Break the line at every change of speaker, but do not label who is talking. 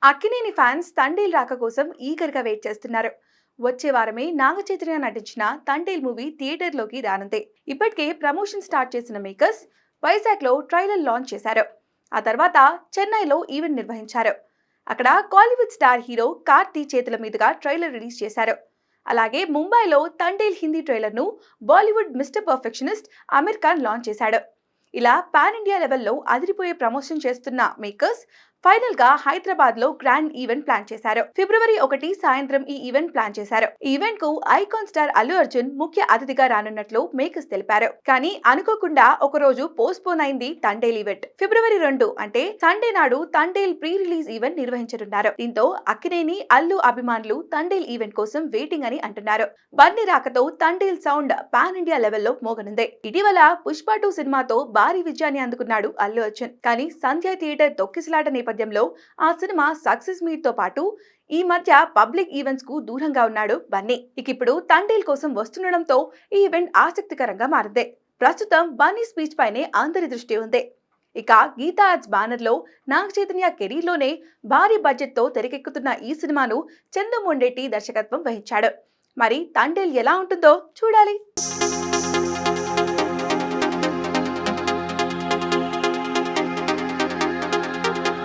Akkineni fans Thandel రాక కోసం ఈగర్గా wait చేస్తున్నారు. వచ్చే వారమే నాగచైతన్య నటించిన తండేల్ మూవీ థియేటర్లోకి రానుంది. ఇప్పటికే ప్రమోషన్ స్టార్ట్ చేసిన మేకర్స్ వైజాగ్లో ట్రైలర్ లాంచ్ చేశారు. ఆ తర్వాత చెన్నైలో ఈవెంట్ నిర్వహించారు. అక్కడ కాలీవుడ్ స్టార్ హీరో కార్తీ చేతుల మీదుగా ట్రైలర్ రిలీజ్ చేశారు. అలాగే ముంబైలో తండేల్ హిందీ ట్రైలర్ను Bollywood mister perfectionist Aamir Khan launch చేశాడు. ఇలా పాన్ ఇండియా లెవెల్లో అదిరిపోయే ప్రమోషన్ చేస్తున్న మేకర్స్ ఫైనల్ గా హైదరాబాద్ లో గ్రాండ్ ఈవెంట్ ప్లాన్ చేశారు. ఫిబ్రవరి 1 సాయంత్రం ఈ ఈవెంట్ ప్లాన్ చేశారు. ఈ ఈవెంట్ కు ఐకాన్ స్టార్ అల్లు అర్జున్ ముఖ్య అతిథిగా రానున్నట్లు మేకర్స్ తెలిపారు. కానీ అనుకోకుండా ఒక రోజు పోస్ట్ పోన్ అయింది తండేల్ ఈవెంట్. ఫిబ్రవరి 2 అంటే సండే నాడు తండేల్ ప్రీ రిలీజ్ ఈవెంట్ నిర్వహించనున్నారు. దీంతో అక్కినేని అల్లు అభిమానులు తండేల్ ఈవెంట్ కోసం వెయిటింగ్ అని అంటున్నారు. బన్నీ రాకతో తండేల్ సౌండ్ పాన్ ఇండియా లెవెల్లో మోగనుంది. ఇటీవల పుష్ప 2 సినిమాతో భారీ విజయాన్ని అందుకున్నాడు అల్లు అర్జున్. కానీ సంధ్య థియేటర్ తొక్కిసలాట నేపథ్యంలో ఆ సినిమా సక్సెస్ మీట్ తో పాటు ఈ మధ్య పబ్లిక్ ఈవెంట్స్ కు దూరంగా ఉన్నాడు బన్నీ. ఇప్పుడు తండేల్ కోసం వస్తుండడంతో ఈ ఈవెంట్ ఆసక్తికరంగా మారింది. ప్రస్తుతం బన్నీ స్పీచ్ పైనే అందరి దృష్టి ఉంది. ఇక గీతా ఆర్ట్స్ బ్యానర్ లో నాగ చైతన్య కెరీర్ లోనే భారీ బడ్జెట్ తో తెరకెక్కుతున్న ఈ సినిమాను చందు మొండేటి దర్శకత్వం వహించాడు. మరి తండేల్ ఎలా ఉంటుందో చూడాలి.